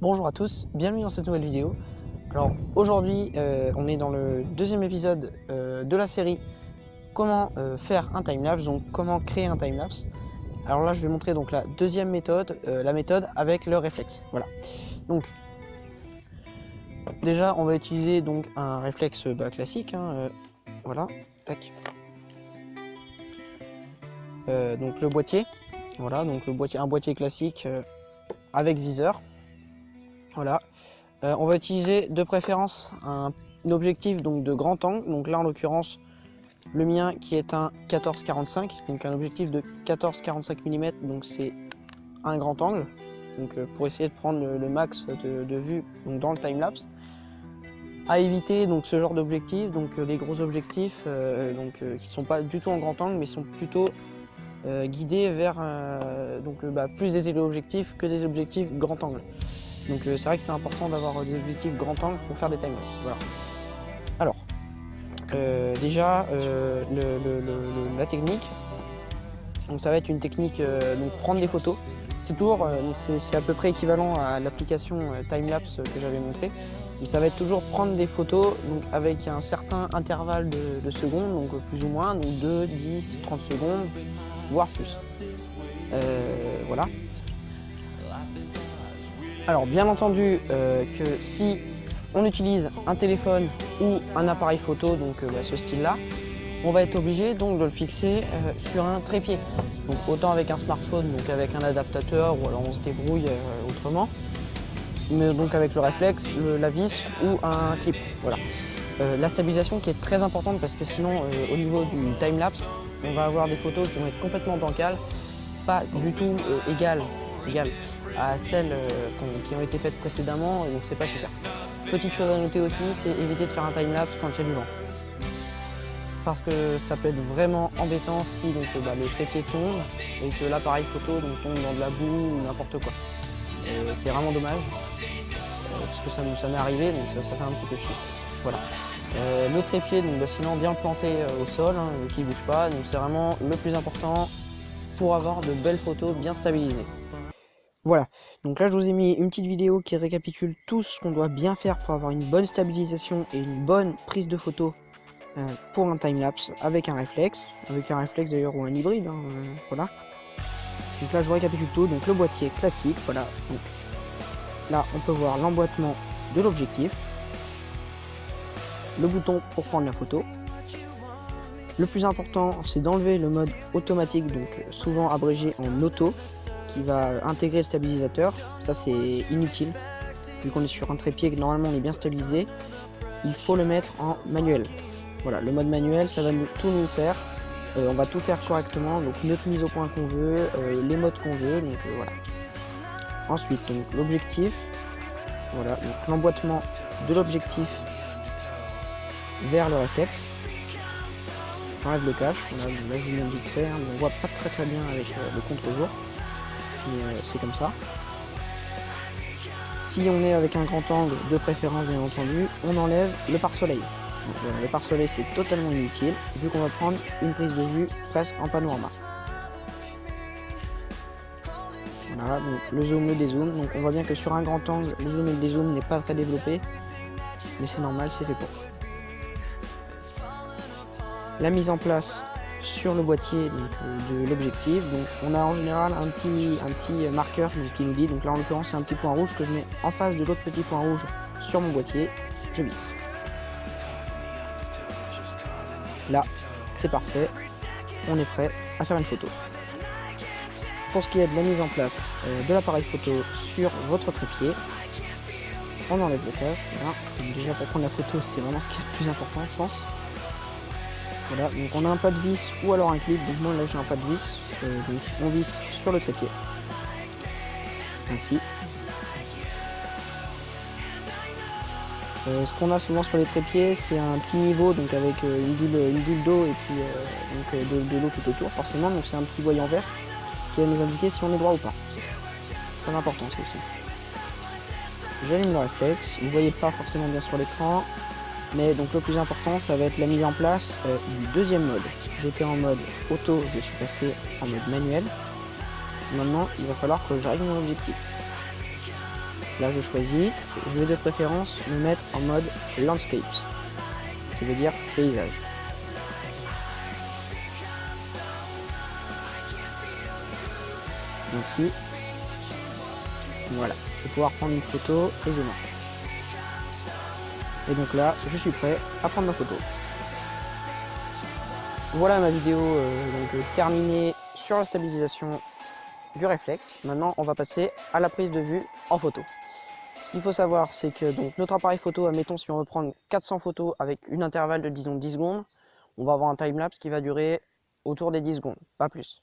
Bonjour à tous, bienvenue dans cette nouvelle vidéo. Alors aujourd'hui on est dans le deuxième épisode de la série comment faire un timelapse, donc comment créer un timelapse. Alors là je vais montrer donc la deuxième méthode, la méthode avec le réflexe. Voilà. Donc déjà on va utiliser donc un réflexe classique. Voilà, tac. Donc le boîtier, voilà, donc le boîtier, un boîtier classique avec viseur. Voilà. On va utiliser de préférence un objectif donc de grand angle. Donc là en l'occurrence le mien qui est un 14-45, donc un objectif de 14-45 mm, donc c'est un grand angle. Donc pour essayer de prendre le max de vue donc dans le timelapse. À éviter donc ce genre d'objectif, donc les gros objectifs qui sont pas du tout en grand angle mais sont plutôt guidés vers plus des téléobjectifs que des objectifs grand angle. Donc c'est vrai que c'est important d'avoir des objectifs grand angle pour faire des timelapse. Voilà. Alors, la technique, donc ça va être une technique donc prendre des photos. C'est toujours, c'est à peu près équivalent à l'application timelapse que j'avais montré. Mais ça va être toujours prendre des photos donc avec un certain intervalle de secondes, donc plus ou moins, donc 2, 10, 30 secondes, voire plus. Voilà. Alors bien entendu que si on utilise un téléphone ou un appareil photo, donc ce style-là, on va être obligé donc de le fixer sur un trépied. Donc autant avec un smartphone, donc avec un adaptateur, ou alors on se débrouille autrement. Mais donc avec le réflexe, la vis ou un clip. Voilà. La stabilisation qui est très importante parce que sinon au niveau du timelapse, on va avoir des photos qui vont être complètement bancales, pas du tout égales à celles qui ont été faites précédemment, donc c'est pas super. Petite chose à noter aussi, c'est éviter de faire un timelapse quand il y a du vent. Parce que ça peut être vraiment embêtant si donc, le trépied tombe et que l'appareil photo donc, tombe dans de la boue ou n'importe quoi. C'est vraiment dommage, parce que ça m'est arrivé, donc ça fait un petit peu chier. Voilà. Le trépied, donc, sinon bien planté au sol, qui ne bouge pas, donc c'est vraiment le plus important pour avoir de belles photos bien stabilisées. Voilà, donc là je vous ai mis une petite vidéo qui récapitule tout ce qu'on doit bien faire pour avoir une bonne stabilisation et une bonne prise de photo pour un timelapse avec un réflexe d'ailleurs ou un hybride, voilà. Donc là je vous récapitule tout, donc le boîtier classique, voilà. Donc là on peut voir l'emboîtement de l'objectif, le bouton pour prendre la photo. Le plus important c'est d'enlever le mode automatique, donc souvent abrégé en auto, qui va intégrer le stabilisateur. Ça c'est inutile, vu qu'on est sur un trépied et que normalement on est bien stabilisé, il faut le mettre en manuel. Voilà, le mode manuel ça va tout nous faire, on va tout faire correctement, donc notre mise au point qu'on veut, les modes qu'on veut, donc voilà. Ensuite donc l'objectif, voilà, donc l'emboîtement de l'objectif vers le réflexe. J'enlève le cache, voilà, là je vous montre vite fait, on voit pas très bien avec le contre-jour, mais c'est comme ça. Si on est avec un grand angle, de préférence bien entendu, on enlève le pare-soleil. Donc voilà, le pare-soleil c'est totalement inutile, vu qu'on va prendre une prise de vue presque en panorama. Voilà, donc le zoom, le dézoom, donc on voit bien que sur un grand angle, le zoom et le dézoom n'est pas très développé, mais c'est normal, c'est fait pour. La mise en place sur le boîtier de l'objectif, donc on a en général un petit marqueur qui nous dit, donc là en l'occurrence c'est un petit point rouge que je mets en face de l'autre petit point rouge sur mon boîtier, je visse. Là c'est parfait, on est prêt à faire une photo. Pour ce qui est de la mise en place de l'appareil photo sur votre trépied, on enlève le cache, voilà. Donc déjà pour prendre la photo c'est vraiment ce qui est le plus important je pense. Voilà, donc on a un pas de vis ou alors un clip, donc moi là j'ai un pas de vis, donc on visse sur le trépied, ainsi. Ce qu'on a souvent sur les trépieds c'est un petit niveau, donc avec une bulle d'eau et puis de l'eau tout autour forcément, donc c'est un petit voyant vert qui va nous indiquer si on est droit ou pas. Très important ça aussi. J'allume le réflexe, vous ne voyez pas forcément bien sur l'écran. Mais donc le plus important ça va être la mise en place du deuxième mode. J'étais en mode auto, je suis passé en mode manuel. Maintenant il va falloir que j'arrive mon objectif. là je choisis, je vais de préférence me mettre en mode landscapes, qui veut dire paysage. Ainsi, voilà, je vais pouvoir prendre une photo aisément. Et donc là, je suis prêt à prendre ma photo. Voilà ma vidéo terminée sur la stabilisation du réflexe. Maintenant, on va passer à la prise de vue en photo. Ce qu'il faut savoir, c'est que donc, notre appareil photo, admettons si on veut prendre 400 photos avec une intervalle de disons 10 secondes, on va avoir un timelapse qui va durer autour des 10 secondes, pas plus.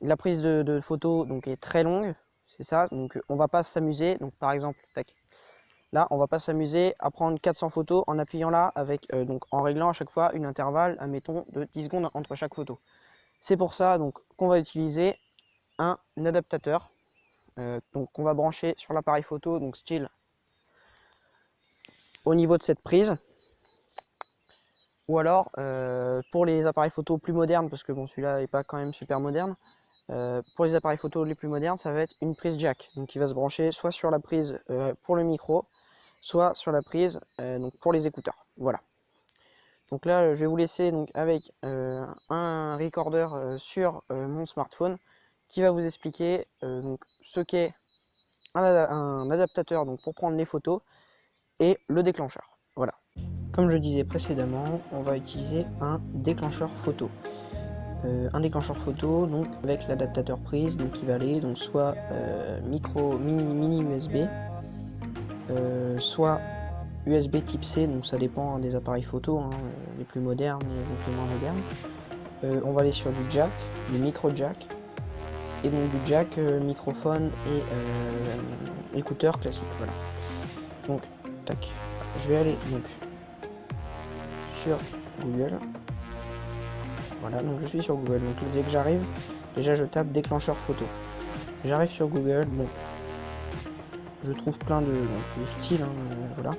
La prise de photo donc, est très longue, c'est ça, donc on va pas s'amuser, donc par exemple, tac, là on va pas s'amuser à prendre 400 photos en appuyant là, avec, donc, en réglant à chaque fois une intervalle, admettons, de 10 secondes entre chaque photo. C'est pour ça donc qu'on va utiliser un adaptateur donc qu'on va brancher sur l'appareil photo, donc style au niveau de cette prise. Ou alors pour les appareils photo plus modernes, parce que bon celui-là n'est pas quand même super moderne, pour les appareils photo les plus modernes, ça va être une prise jack, donc qui va se brancher soit sur la prise pour le micro, soit sur la prise donc pour les écouteurs. Voilà. Donc là, je vais vous laisser donc avec un recorder sur mon smartphone qui va vous expliquer donc, ce qu'est un adaptateur donc, pour prendre les photos et le déclencheur. Voilà. Comme je disais précédemment, on va utiliser un déclencheur photo. Un déclencheur photo donc avec l'adaptateur prise donc qui va aller donc soit mini USB, soit USB type C, donc ça dépend des appareils photo, hein, les plus modernes et donc les moins modernes. On va aller sur du jack, du micro jack, et donc du jack microphone et écouteur classique. Voilà. Donc, tac, je vais aller donc sur Google. Voilà, donc je suis sur Google. Donc dès que j'arrive, déjà je tape déclencheur photo. J'arrive sur Google, bon, je trouve plein de styles, hein, voilà.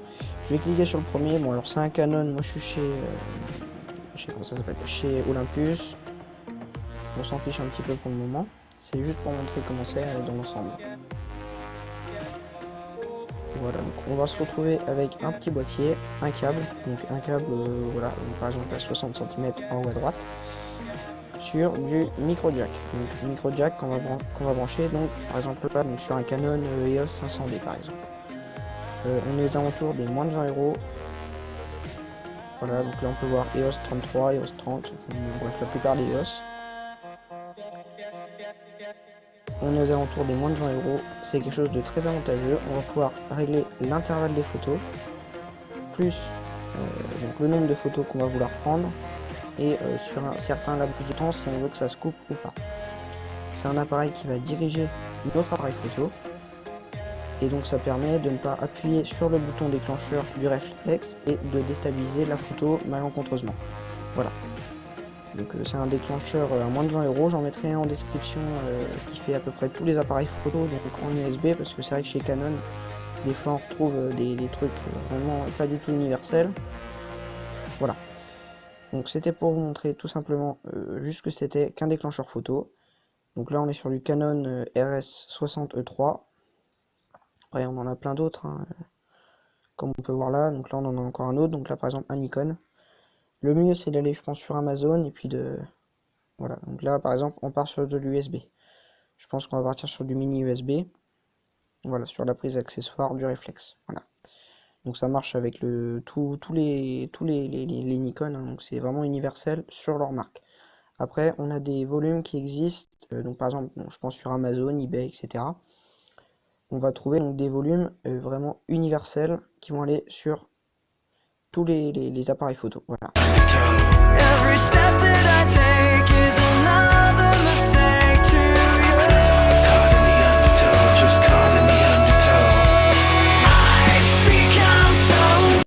Je vais cliquer sur le premier. Bon, alors c'est un Canon. Moi, je suis chez comment ça s'appelle, chez Olympus. On s'en fiche un petit peu pour le moment. C'est juste pour montrer comment c'est dans l'ensemble. Voilà, donc on va se retrouver avec un petit boîtier, un câble, donc un câble, voilà, donc par exemple à 60 cm en haut à droite, sur du micro jack. Donc micro jack qu'on va brancher, donc par exemple là, donc sur un Canon EOS 500D par exemple. On est aux alentours des moins de 20 €. Voilà, donc là on peut voir EOS 33, EOS 30, bref la plupart des EOS. On est aux alentours des moins de 20 €, c'est quelque chose de très avantageux. On va pouvoir régler l'intervalle des photos, plus donc le nombre de photos qu'on va vouloir prendre, et sur un certain laps de temps si on veut que ça se coupe ou pas. C'est un appareil qui va diriger notre appareil photo, et donc ça permet de ne pas appuyer sur le bouton déclencheur du réflexe et de déstabiliser la photo malencontreusement. Voilà. Donc c'est un déclencheur à moins de 20 €, j'en mettrai en description qui fait à peu près tous les appareils photo donc en USB, parce que c'est vrai que chez Canon des fois on retrouve des trucs vraiment pas du tout universels. Voilà, donc c'était pour vous montrer tout simplement juste que c'était qu'un déclencheur photo. Donc là on est sur du Canon RS60E3. Après on en a plein d'autres, hein, comme on peut voir là. Donc là on en a encore un autre, donc là par exemple un Nikon. Le mieux c'est d'aller je pense sur Amazon et puis de... Voilà, donc là par exemple on part sur de l'USB. Je pense qu'on va partir sur du mini USB. Voilà, sur la prise accessoire du réflexe. Voilà. Donc ça marche avec tous les Nikon, hein, donc c'est vraiment universel sur leur marque. Après on a des volumes qui existent, donc par exemple bon, je pense sur Amazon, eBay, etc. On va trouver donc des volumes vraiment universels qui vont aller sur tous les appareils photo. Voilà.